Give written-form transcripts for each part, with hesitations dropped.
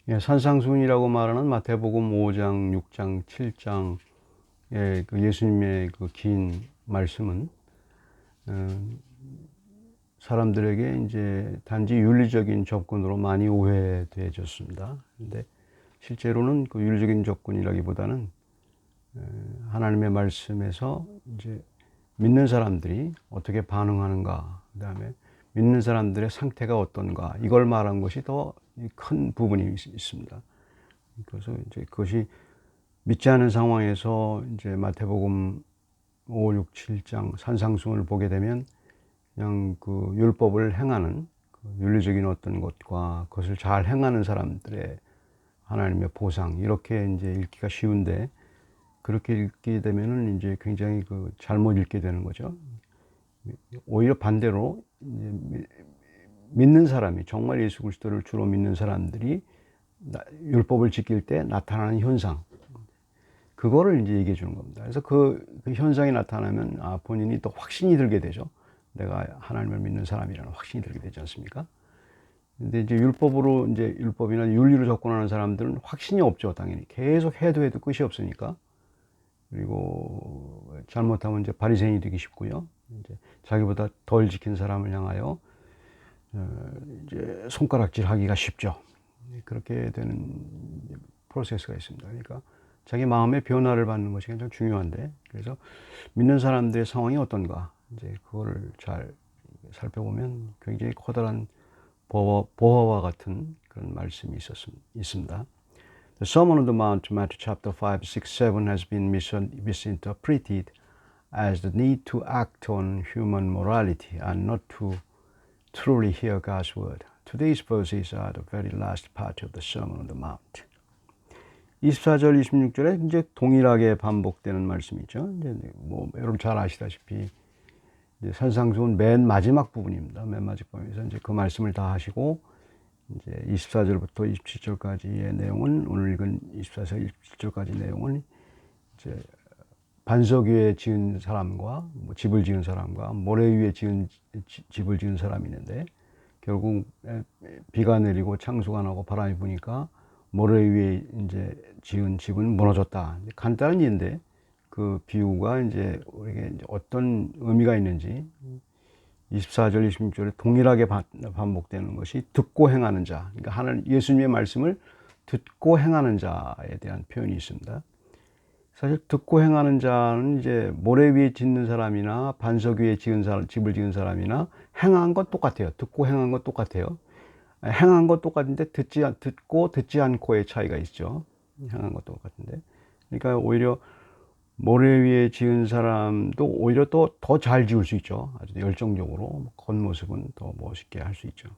예, 산상수훈이라고 말하는 마태복음 5장, 6장, 7장의 그 예수님의 그 긴 말씀은 사람들에게 이제 단지 윤리적인 접근으로 많이 오해되어졌습니다. 근데 실제로는 그 윤리적인 접근이라기보다는 하나님의 말씀에서 이제 믿는 사람들이 어떻게 반응하는가, 그다음에 믿는 사람들의 상태가 어떤가, 이걸 말한 것이 더 큰 부분이 있습니다. 그래서 이제 그것이 믿지 않은 상황에서 이제 마태복음 5, 6, 7장 산상수훈을 보게 되면 그냥 그 율법을 행하는 그 윤리적인 어떤 것과 그것을 잘 행하는 사람들의 하나님의 보상, 이렇게 이제 읽기가 쉬운데, 그렇게 읽게 되면은 이제 굉장히 그 잘못 읽게 되는 거죠. 오히려 반대로 믿는 사람이, 정말 예수 그리스도를 주로 믿는 사람들이 율법을 지킬 때 나타나는 현상, 그거를 이제 얘기해 주는 겁니다. 그래서 그 현상이 나타나면 본인이 또 확신이 들게 되죠. 내가 하나님을 믿는 사람이라는 확신이 들게 되지 않습니까? 근데 이제 율법으로, 이제 율법이나 윤리로 접근하는 사람들은 확신이 없죠. 당연히 계속 해도 끝이 없으니까. 그리고 잘못하면 이제 바리새인이 되기 쉽고요. 이제 자기보다 덜 지킨 사람을 향하여 이제 손가락질하기가 쉽죠. 그렇게 되는 프로세스가 있습니다. 그러니까 자기 마음의 변화를 받는 것이 굉장히 중요한데, 그래서 믿는 사람들의 상황이 어떤가, 이제 그거를 잘 살펴보면 굉장히 커다란 보화와 같은 그런 말씀이 있습니다. The Sermon on the Mount, Matthew chapter 5, 6, 7 has been misinterpreted as the need to act on human morality and not to truly hear God's word. Today's verses are the very last part of the Sermon on the Mount. 24절, 26절에 이제 동일하게 반복되는 말씀이죠. 이제 뭐 여러분 잘 아시다시피 이제 산상수훈 맨 마지막 부분입니다. 맨 마지막 부분에서 이제 그 말씀을 다 하시고 이제 24절부터 27절까지의 내용은, 오늘 읽은 24절 27절까지 내용은 이제 반석 위에 지은 사람과 집을 지은 사람과 모래 위에 집을 지은 사람이 있는데, 결국 비가 내리고 창수가 나고 바람이 부니까 모래 위에 이제 지은 집은 무너졌다. 간단한 예인데 그 비유가 이제 우리에게 이제 어떤 의미가 있는지 24절, 26절에 동일하게 반복되는 것이 듣고 행하는 자, 그러니까 하나님 예수님의 말씀을 듣고 행하는 자에 대한 표현이 있습니다. 사실 듣고 행하는 자는 이제 모래 위에 짓는 사람이나 반석 위에 집을 지은 사람이나 행한 건 똑같아요. 듣고 행한 건 똑같아요. 행한 건 똑같은데 듣고 듣지 않고의 차이가 있죠. 행한 것도 똑같은데. 그러니까 오히려 모래 위에 지은 사람도 오히려 또 더 잘 지을 수 있죠. 아주 열정적으로 겉모습은 더 멋있게 할 수 있죠.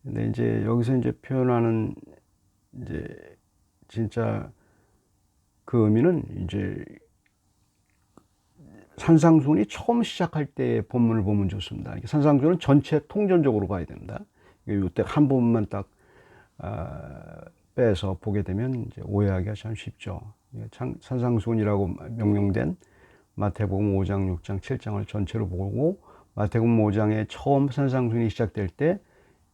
근데 이제 여기서 이제 표현하는 이제 진짜 그 의미는 이제 산상수훈이 처음 시작할 때 본문을 보면 좋습니다. 산상수훈은 전체 통전적으로 봐야 됩니다. 이때 한 부분만 딱 빼서 보게 되면 이제 오해하기가 참 쉽죠. 산상수훈이라고 명명된 마태복음 5장, 6장, 7장을 전체로 보고, 마태복음 5장에 처음 산상수훈이 시작될 때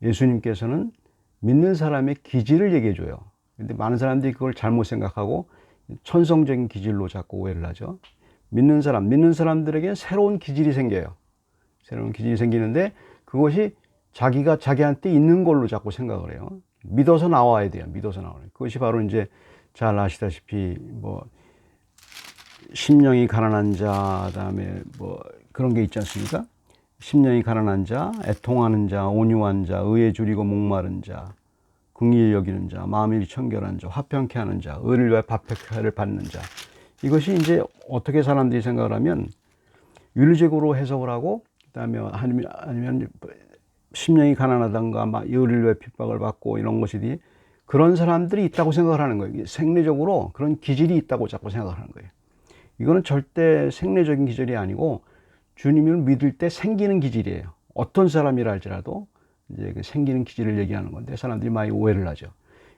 예수님께서는 믿는 사람의 기질을 얘기해 줘요. 근데 많은 사람들이 그걸 잘못 생각하고 천성적인 기질로 자꾸 오해를 하죠. 믿는 사람들에게 새로운 기질이 생겨요. 새로운 기질이 생기는데 그것이 자기가 자기한테 있는 걸로 자꾸 생각을 해요. 믿어서 나와야 돼요. 믿어서 나와요. 그것이 바로 이제 잘 아시다시피 뭐 심령이 가난한 자, 그다음에 뭐 그런 게 있지 않습니까? 심령이 가난한 자, 애통하는 자, 온유한 자, 의에 줄이고 목마른 자, 긍휼히 여기는 자, 마음이 청결한 자, 화평케 하는 자, 의를 위하여 박해를 받는 자. 이것이 이제 어떻게 사람들이 생각을 하면 윤리적으로 해석을 하고, 그다음에 아니면 심령이 가난하던가 막 의를 위해 핍박을 받고 이런 것이지, 그런 사람들이 있다고 생각을 하는 거예요. 생리적으로 그런 기질이 있다고 자꾸 생각을 하는 거예요. 이거는 절대 생리적인 기질이 아니고 주님을 믿을 때 생기는 기질이에요. 어떤 사람이라 할지라도 이제 생기는 기질을 얘기하는 건데, 사람들이 많이 오해를 하죠.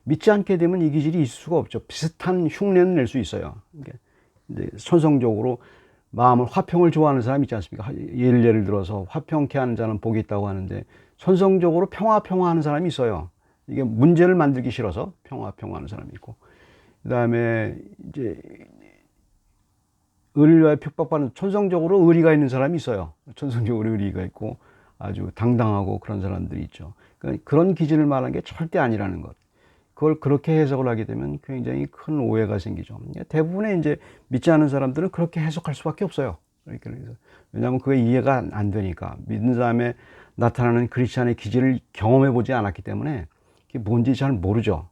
믿지 않게 되면 이 기질이 있을 수가 없죠. 비슷한 흉내는 낼 수 있어요. 이제 천성적으로 마음을, 화평을 좋아하는 사람이 있지 않습니까? 예를 들어서 화평케 하는 자는 복이 있다고 하는데 천성적으로 평화하는 사람이 있어요. 이게 문제를 만들기 싫어서 평화하는 사람이 있고, 그 다음에 이제 의리를 위하여 핍박받는, 천성적으로 의리가 있는 사람이 있어요. 천성적으로 의리가 있고 아주 당당하고 그런 사람들이 있죠. 그러니까 그런 기질을 말하는 게 절대 아니라는 것. 그걸 그렇게 해석을 하게 되면 굉장히 큰 오해가 생기죠. 대부분의 이제 믿지 않는 사람들은 그렇게 해석할 수밖에 없어요. 그래서 왜냐하면 그게 이해가 안 되니까, 믿는 사람에 나타나는 크리스찬의 기질을 경험해 보지 않았기 때문에 그게 뭔지 잘 모르죠.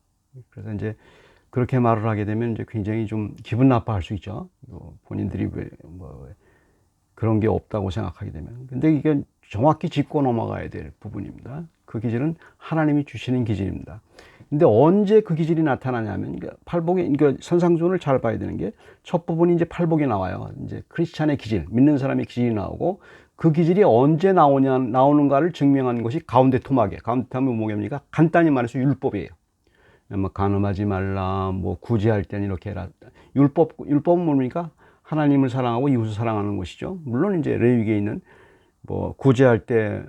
그래서 이제 그렇게 말을 하게 되면 이제 굉장히 좀 기분 나빠할 수 있죠. 본인들이 왜 그런 게 없다고 생각하게 되면. 근데 이게 정확히 짚고 넘어가야 될 부분입니다. 그 기질은 하나님이 주시는 기질입니다. 근데 언제 그 기질이 나타나냐면, 팔복이, 그러니까 선상순을 잘 봐야 되는 게, 첫 부분이 이제 팔복이 나와요. 이제 크리스찬의 기질, 믿는 사람의 기질이 나오고, 그 기질이 언제 나오는가를 증명하는 것이 가운데 토막에, 가운데 토막이 뭐겠습니까? 간단히 말해서 율법이에요. 뭐 간음하지 말라, 뭐 구제할 땐 이렇게 해라. 율법은 뭡니까? 하나님을 사랑하고 이웃을 사랑하는 것이죠. 물론 이제 레위기에 있는 뭐 구제할 때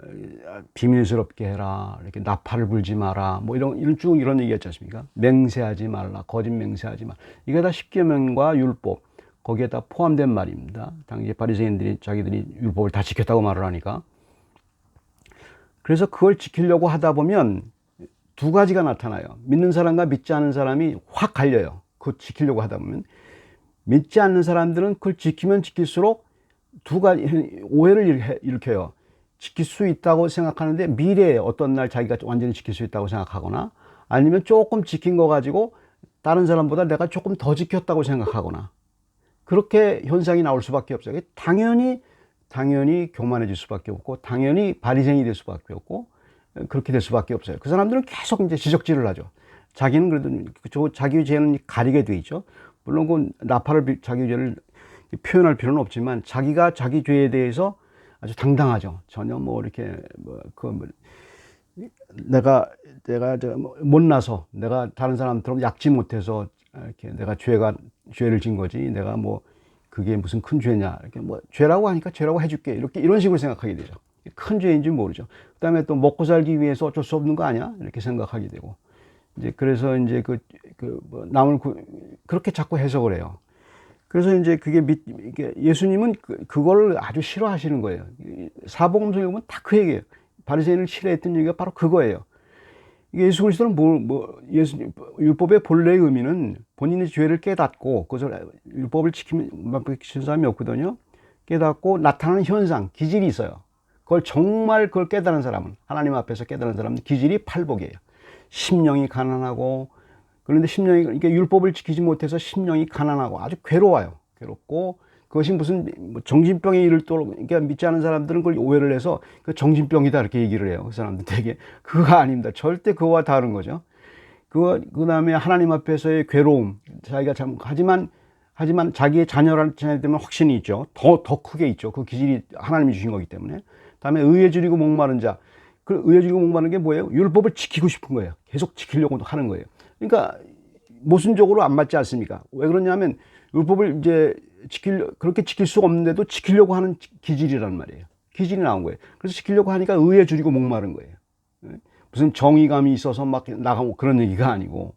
비밀스럽게 해라, 이렇게 나팔을 불지 마라, 뭐 이런 얘기 했지 않습니까? 맹세하지 말라, 거짓 맹세하지 마. 이게 다 십계명과 율법, 거기에 다 포함된 말입니다. 당시 바리새인들이 자기들이 율법을 다 지켰다고 말을 하니까. 그래서 그걸 지키려고 하다 보면 두 가지가 나타나요. 믿는 사람과 믿지 않는 사람이 확 갈려요. 그거 지키려고 하다 보면. 믿지 않는 사람들은 그걸 지키면 지킬수록 두 가지 오해를 일으켜요. 지킬 수 있다고 생각하는데 미래에 어떤 날 자기가 완전히 지킬 수 있다고 생각하거나, 아니면 조금 지킨 거 가지고 다른 사람보다 내가 조금 더 지켰다고 생각하거나, 그렇게 현상이 나올 수밖에 없어요. 당연히 교만해질 수밖에 없고, 당연히 바리새인이 될 수밖에 없고, 그렇게 될 수밖에 없어요. 그 사람들은 계속 이제 지적질을 하죠. 자기는 그래도 자기 죄는 가리게 돼 있죠. 물론 그 나팔을 자기 죄를 표현할 필요는 없지만, 자기가 자기 죄에 대해서 아주 당당하죠. 전혀 뭐 이렇게 내가 못나서, 내가 다른 사람처럼 약지 못해서 이렇게 내가 죄를 진 거지, 내가 뭐 그게 무슨 큰 죄냐, 이렇게 뭐 죄라고 하니까 죄라고 해줄게, 이런 식으로 생각하게 되죠. 큰 죄인지 모르죠. 그다음에 또 먹고 살기 위해서 어쩔 수 없는 거 아니야, 이렇게 생각하게 되고, 이제 그래서 이제 남을 그렇게 자꾸 해석을 해요. 그래서 이제 이게 예수님은 그걸 아주 싫어하시는 거예요. 사복음서에 보면 다 그 얘기예요. 바리새인을 싫어했던 얘기가 바로 그거예요. 예수 그리스도는 율법의 본래의 의미는 본인의 죄를 깨닫고, 그것을 율법을 지키는 사람이 없거든요. 깨닫고 나타나는 현상, 기질이 있어요. 그걸 깨달은 사람은, 하나님 앞에서 깨달은 사람은 기질이 팔복이에요. 심령이 가난하고, 그런데 이게 율법을 지키지 못해서 심령이 가난하고 아주 괴로워요. 괴롭고, 그것이 무슨 정신병에 그러니까 믿지 않은 사람들은 그걸 오해를 해서 그 정신병이다 이렇게 얘기를 해요. 그 사람들 되게. 그거 아닙니다. 절대 그거와 다른 거죠. 그 다음에 하나님 앞에서의 괴로움, 자기가 하지만 자기의 자녀라는 되면 확신이 있죠. 더 크게 있죠. 그 기질이 하나님이 주신 거기 때문에. 다음에 의에 줄이고 목마른 자. 그 의에 줄이고 목마른 게 뭐예요? 율법을 지키고 싶은 거예요. 계속 지키려고 하는 거예요. 그러니까 모순적으로 안 맞지 않습니까? 왜 그러냐면 율법을 이제 그렇게 지킬 수 없는데도 지키려고 하는 기질이란 말이에요. 기질이 나온 거예요. 그래서 지키려고 하니까 의에 줄이고 목마른 거예요. 무슨 정의감이 있어서 막 나가고 그런 얘기가 아니고.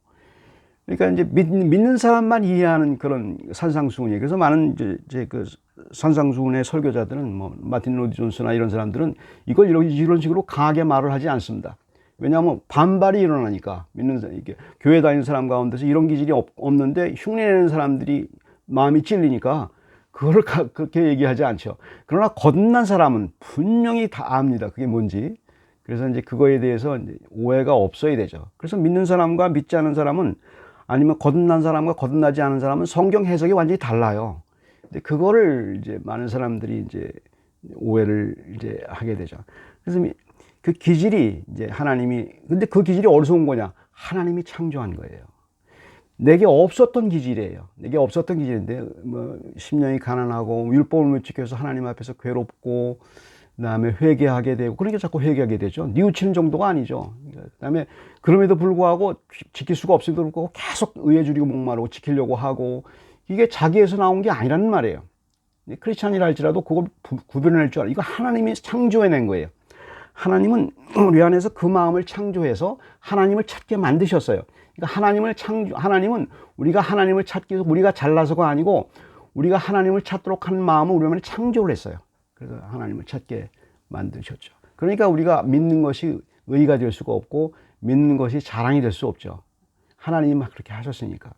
그러니까 이제 믿는 사람만 이해하는 그런 산상수훈이에요. 그래서 많은 이제 그 산상수훈의 설교자들은 뭐 마틴 로디 존스나 이런 사람들은 이걸 이런 식으로 강하게 말을 하지 않습니다. 왜냐하면 반발이 일어나니까, 이게 교회 다니는 사람 가운데서 이런 기질이 없는데 흉내내는 사람들이 마음이 찔리니까 그거를 그렇게 얘기하지 않죠. 그러나 거듭난 사람은 분명히 다 압니다. 그게 뭔지. 그래서 이제 그거에 대해서 이제 오해가 없어야 되죠. 그래서 믿는 사람과 믿지 않은 사람은, 아니면 거듭난 사람과 거듭나지 않은 사람은 성경 해석이 완전히 달라요. 근데 그거를 이제 많은 사람들이 이제 오해를 이제 하게 되죠. 그래서 그 기질이 이제 근데 그 기질이 어디서 온 거냐? 하나님이 창조한 거예요. 내게 없었던 기질이에요. 내게 없었던 기질인데, 뭐 심령이 가난하고 율법을 못 지켜서 하나님 앞에서 괴롭고, 그다음에 회개하게 되고, 그러니까 자꾸 회개하게 되죠. 뉘우치는 정도가 아니죠. 그다음에 그럼에도 불구하고 지킬 수가 없음에도 불구하고 계속 의에 줄이고 목마르고 지키려고 하고, 이게 자기에서 나온 게 아니라는 말이에요. 크리스찬이라 할지라도 그걸 구별해낼 줄 알아요. 이거 하나님이 창조해낸 거예요. 하나님은 우리 안에서 그 마음을 창조해서 하나님을 찾게 만드셨어요. 그러니까 하나님은 우리가 하나님을 찾기 위해서 우리가 잘나서가 아니고 우리가 하나님을 찾도록 하는 마음을 우리 안에 창조를 했어요. 그래서 하나님을 찾게 만드셨죠. 그러니까 우리가 믿는 것이 의의가 될 수가 없고 믿는 것이 자랑이 될 수 없죠. 하나님이 막 그렇게 하셨으니까.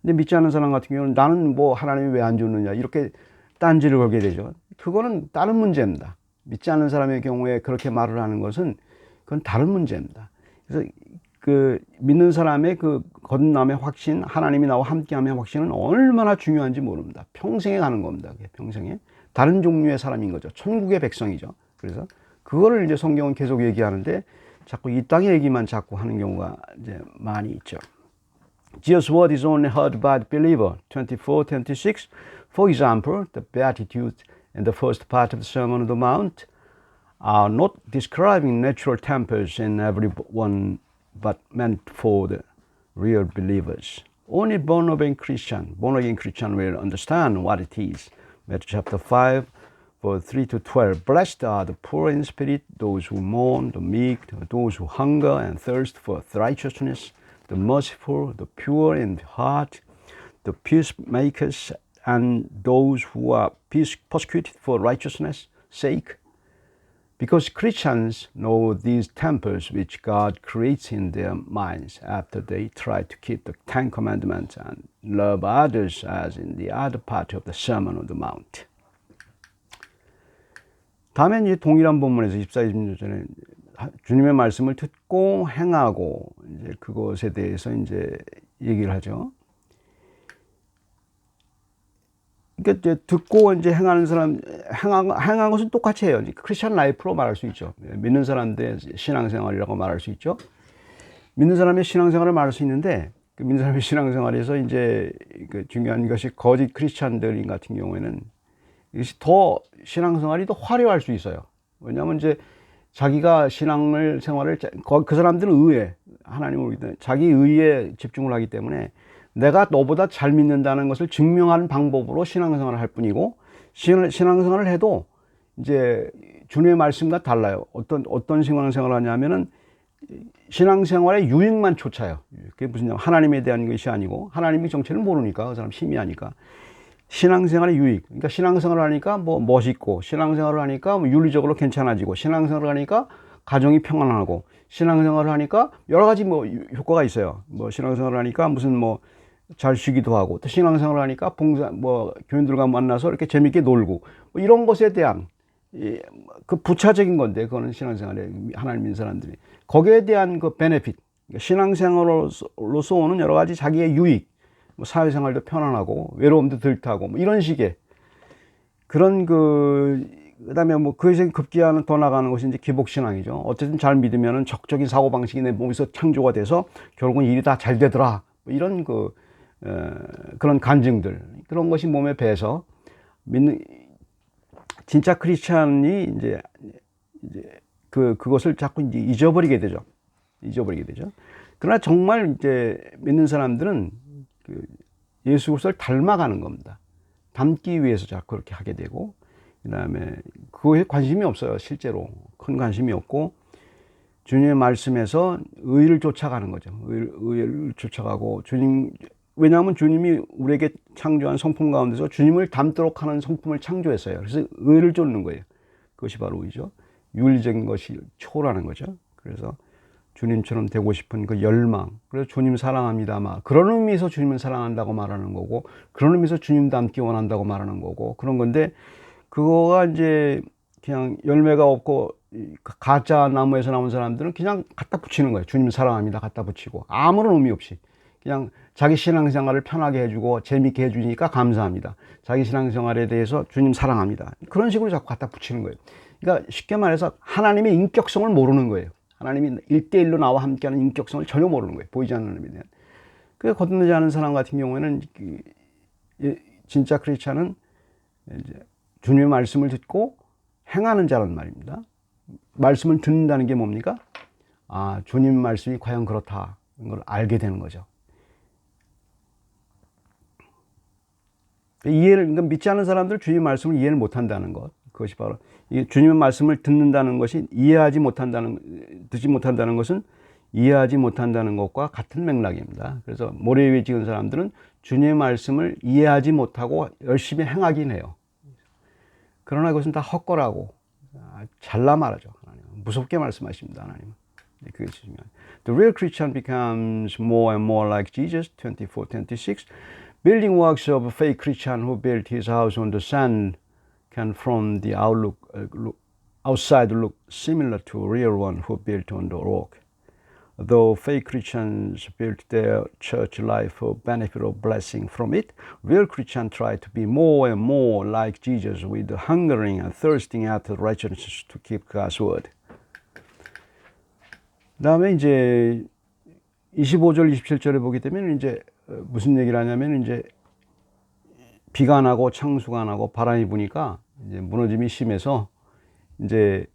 근데 믿지 않는 사람 같은 경우는 나는 뭐 하나님이 왜 안 줬느냐 이렇게 딴지를 걸게 되죠. 그거는 다른 문제입니다. 믿지 않는 사람의 경우에 그렇게 말을 하는 것은 그건 다른 문제입니다. 그래서 그 믿는 사람의 그 거듭남의 확신, 하나님이 나와 함께함의 확신은 얼마나 중요한지 모릅니다. 평생에 가는 겁니다. 평생에. 다른 종류의 사람인 거죠. 천국의 백성이죠. 그래서 그거를 이제 성경은 계속 얘기하는데 자꾸 이 땅의 얘기만 자꾸 하는 경우가 이제 많이 있죠. Jesus' word is only heard by the believer. 24, 26. For example, the Beatitudes in the first part of the Sermon on the Mount are not describing natural temples in everyone, but meant for the real believers. Only born-again Christian will understand what it is. Matthew chapter 5, verse 3 to 12. Blessed are the poor in spirit, those who mourn, the meek, those who hunger and thirst for righteousness, the merciful, the pure in heart, the peacemakers, and those who are persecuted for righteousness' sake. Because Christians know these temples which God creates in their minds after they try to keep the Ten Commandments and love others as in the other part of the Sermon on the Mount. 다음에 이제 동일한 본문에서 24, 26절에 주님의 말씀을 듣고 행하고 이제 그것에 대해서 이제 얘기를 하죠. 그러니까 이제 듣고 이제 행하는 사람, 행한 것은 똑같이 해요. 크리스천 라이프로 말할 수 있죠. 믿는 사람들의 신앙생활이라고 말할 수 있죠. 믿는 사람의 신앙생활을 말할 수 있는데, 그 믿는 사람의 신앙생활에서 이제 그 중요한 것이 거짓 크리스천들 같은 경우에는 이것이 더 신앙생활이 더 화려할 수 있어요. 왜냐하면 이제 자기가 생활을 그 사람들은 하나님을 믿는 자기 의에 집중을 하기 때문에 내가 너보다 잘 믿는다는 것을 증명하는 방법으로 신앙생활을 할 뿐이고, 신앙생활을 해도 이제 주님의 말씀과 달라요. 어떤 신앙생활을 하냐면은 신앙생활의 유익만 쫓아요. 그게 무슨 하나님에 대한 것이 아니고, 하나님의 정체를 모르니까 그 사람 심의하니까. 신앙생활의 유익. 그러니까 신앙생활을 하니까 뭐 멋있고, 신앙생활을 하니까 뭐 윤리적으로 괜찮아지고, 신앙생활을 하니까 가정이 평안하고, 신앙생활을 하니까 여러 가지 뭐 효과가 있어요. 뭐 신앙생활을 하니까 무슨 뭐 잘 쉬기도 하고, 또 신앙생활을 하니까 교인들과 만나서 이렇게 재밌게 놀고, 뭐 이런 것에 대한 그 부차적인 건데, 그거는 신앙생활에 하나님 믿는 사람들이 거기에 대한 그 베네핏, 신앙생활로서 오는 여러 가지 자기의 유익, 뭐 사회생활도 편안하고 외로움도 덜 타고 뭐 이런 식의 그런 그다음에 뭐 그것에 급기야는 더 나가는 것이 이제 기복신앙이죠. 어쨌든 잘 믿으면은 적적인 사고방식이 내 몸에서 창조가 돼서 결국은 일이 다 잘 되더라. 뭐 이런 그런 간증들, 그런 것이 몸에 배서 진짜 크리스찬이 이제 그것을 자꾸 이제 잊어버리게 되죠. 그러나 정말 이제 믿는 사람들은 예수 그리스도를 닮아가는 겁니다. 닮기 위해서 자꾸 그렇게 하게 되고, 그다음에 그거에 관심이 없어요. 실제로 큰 관심이 없고, 주님의 말씀에서 의를 쫓아가는 거죠. 의를 쫓아가고, 왜냐하면 주님이 우리에게 창조한 성품 가운데서 주님을 닮도록 하는 성품을 창조했어요. 그래서 의를 쫓는 거예요. 그것이 바로 의죠. 윤리적인 것이 초월하는 거죠. 그래서 주님처럼 되고 싶은 그 열망, 그래서 주님 사랑합니다. 그런 의미에서 주님을 사랑한다고 말하는 거고, 그런 의미에서 주님 닮기 원한다고 말하는 거고, 그런 건데, 그거가 이제 그냥 열매가 없고 가짜 나무에서 나온 사람들은 그냥 갖다 붙이는 거예요. 주님 사랑합니다. 갖다 붙이고 아무런 의미 없이 그냥 자기 신앙생활을 편하게 해주고 재밌게 해주니까 감사합니다. 자기 신앙생활에 대해서 주님 사랑합니다. 그런 식으로 자꾸 갖다 붙이는 거예요. 그러니까 쉽게 말해서 하나님의 인격성을 모르는 거예요. 하나님이 1대1로 나와 함께하는 인격성을 전혀 모르는 거예요. 보이지 않는 하나님에 대한. 그래서 거듭나지 않은 사람 같은 경우에는 진짜 크리스찬은 이제 주님의 말씀을 듣고 행하는 자란 말입니다. 말씀을 듣는다는 게 뭡니까? 아, 주님 말씀이 과연 그렇다. 이걸 알게 되는 거죠. 그러니까 믿지 않는 사람들 주님 말씀을 이해를 못 한다는 것. 그것이 바로 이 주님의 말씀을 듣는다는 것이 듣지 못한다는 것은 이해하지 못한다는 것과 같은 맥락입니다. 그래서 모래 위에 지은 사람들은 주님의 말씀을 이해하지 못하고 열심히 행하긴 해요. 그러나 그것은 다 헛거라고 잘라 말하죠. 하나님 무섭게 말씀하십니다. 하나님은. 그게 중요해요. The real Christian becomes more and more like Jesus. 24:26. Building works of a fake Christian who built his house on the sand can from the outside look similar to a real one who built on the rock. Though fake Christians built their church life for benefit or blessing from it, real Christians try to be more and more like Jesus with hungering and thirsting after righteousness to keep God's word. 그 다음에 이제 25절, 27절에 보게 되면 이제 무슨 얘기를 하냐면 이제 비가 안 하고 창수가 안 하고 바람이 부니까 이제 무너짐이 심해서 이제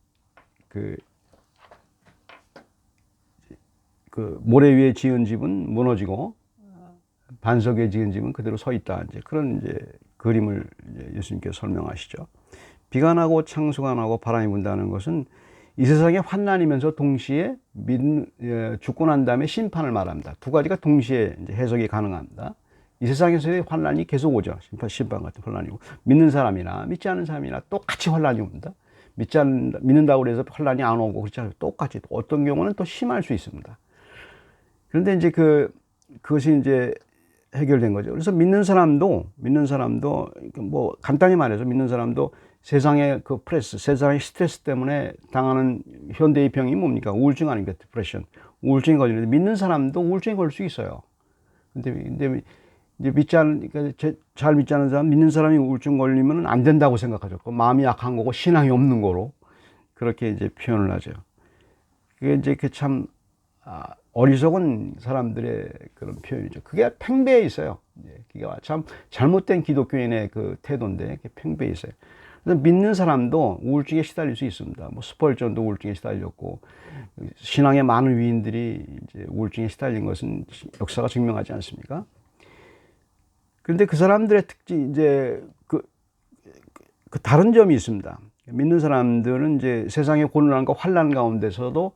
그 모래 위에 지은 집은 무너지고 반석 위에 지은 집은 그대로 서 있다. 이제 그런 이제 그림을 이제 예수님께서 설명하시죠. 비가 나고 창수가 나고 바람이 분다는 것은 이 세상의 환난이면서 동시에 죽고 난 다음에 심판을 말합니다. 두 가지가 동시에 이제 해석이 가능합니다. 이 세상에서의 환난이 계속 오죠. 심판 같은 환난이고 믿는 사람이나 믿지 않는 사람이나 똑같이 환난이 옵니다. 믿는다고 해서 환난이 안 오고 그렇지 않아요. 똑같이 어떤 경우는 또 심할 수 있습니다. 그런데 이제 그것이 이제 해결된 거죠. 그래서 믿는 사람도 뭐 간단히 말해서 믿는 사람도 세상의 그 세상의 스트레스 때문에 당하는 현대의 병이 뭡니까? 우울증 아닙니까? 디프레션. 우울증이 걸리는데 믿는 사람도 우울증이 걸릴 수 있어요. 근데 이제 잘 믿지 않는 사람, 믿는 사람이 우울증 걸리면 안 된다고 생각하죠. 마음이 약한 거고 신앙이 없는 거로 그렇게 이제 표현을 하죠. 그게 이제 참 어리석은 사람들의 그런 표현이죠. 그게 팽배해 있어요. 그게 참 잘못된 기독교인의 그 태도인데 팽배해 있어요. 그래서 믿는 사람도 우울증에 시달릴 수 있습니다. 뭐 스펄전도 우울증에 시달렸고 신앙의 많은 위인들이 이제 우울증에 시달린 것은 역사가 증명하지 않습니까? 그런데 그 사람들의 특징 이제 그 다른 점이 있습니다. 믿는 사람들은 이제 세상의 고난과 환난 가운데서도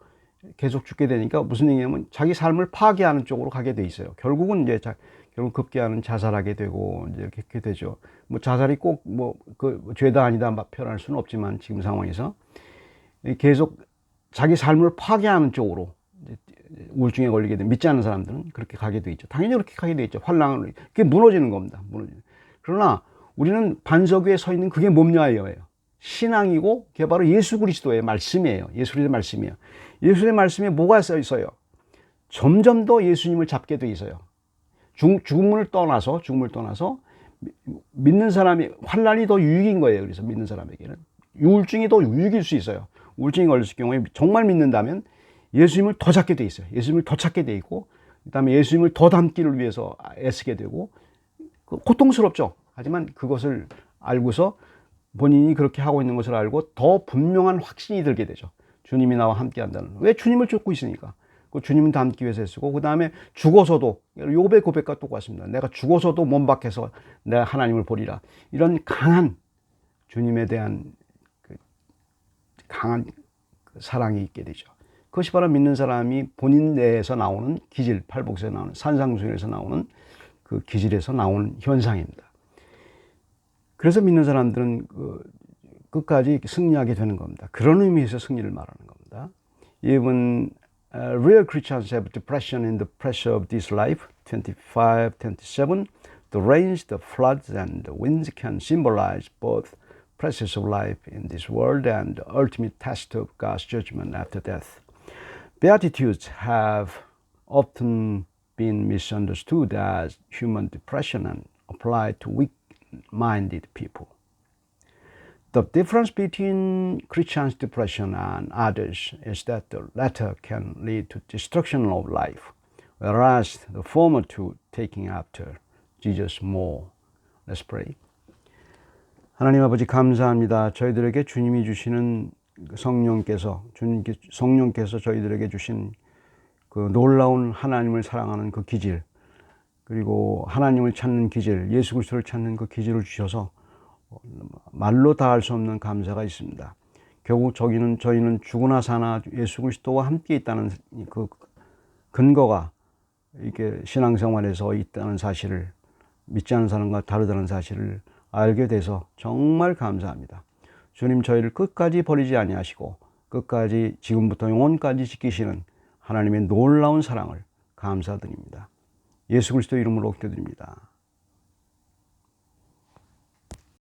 계속 죽게 되니까 무슨 얘기냐면 자기 삶을 파괴하는 쪽으로 가게 돼 있어요. 결국은 이제 결국 급기야는 자살하게 되고 이제 이렇게 되죠. 뭐 자살이 꼭 죄다 아니다 표현할 수는 없지만 지금 상황에서 계속 자기 삶을 파괴하는 쪽으로 우울증에 걸리게 되면 믿지 않는 사람들은 그렇게 가게 돼 있죠. 당연히 그렇게 가게 돼 있죠. 환란을 그게 무너지는 겁니다. 그러나 우리는 반석 위에 서 있는 그게 뭐냐예요. 신앙이고 그게 바로 예수 그리스도의 말씀이에요. 예수 그리스도의 말씀이에요. 예수의 말씀에 뭐가 써 있어요? 점점 더 예수님을 잡게 돼 있어요. 죽음을 떠나서 믿는 사람이 환란이 더 유익인 거예요. 그래서 믿는 사람에게는 우울증이 더 유익일 수 있어요. 우울증이 걸렸을 경우에 정말 믿는다면 예수님을 더 찾게 돼 있어요. 예수님을 더 찾게 돼 있고 그다음에 예수님을 더 닮기를 위해서 애쓰게 되고 고통스럽죠. 하지만 그것을 알고서 본인이 그렇게 하고 있는 것을 알고 더 분명한 확신이 들게 되죠. 주님이 나와 함께 한다는. 왜? 주님을 쫓고 있으니까. 그 주님을 닮기 위해서 쓰고 그 다음에 죽어서도 욥의 고백과 똑같습니다. 내가 죽어서도 몸 밖에서 내가 하나님을 보리라. 이런 강한 주님에 대한 강한 사랑이 있게 되죠. 그것이 바로 믿는 사람이 본인 내에서 나오는 기질, 팔복에서 나오는 산상수훈에서 나오는 그 기질에서 나오는 현상입니다. 그래서 믿는 사람들은 끝까지 승리하게 되는 겁니다. 그런 의미에서 승리를 말하는 겁니다. Even real Christians have depression in the pressure of this life. 25, 27. The rains, the floods, and the winds can symbolize both pressures of life in this world and the ultimate test of God's judgment after death. Beatitudes have often been misunderstood as human depression and applied to weak-minded people. The difference between Christians' depression and others is that the latter can lead to destruction of life, whereas the former two taking after Jesus more. Let's pray. 하나님 아버지 감사합니다. 저희들에게 주님이 주시는 성령께서 저희들에게 주신 그 놀라운 하나님을 사랑하는 그 기질, 그리고 하나님을 찾는 기질, 예수 그리스도를 찾는 그 기질을 주셔서 말로 다 할 수 없는 감사가 있습니다. 결국 저희는 죽으나 사나 예수 그리스도와 함께 있다는 그 근거가 이게 신앙생활에서 있다는 사실을, 믿지 않는 사람과 다르다는 사실을 알게 돼서 정말 감사합니다. 주님 저희를 끝까지 버리지 아니하시고 끝까지 지금부터 영원까지 지키시는 하나님의 놀라운 사랑을 감사드립니다. 예수 그리스도 이름으로 기도드립니다.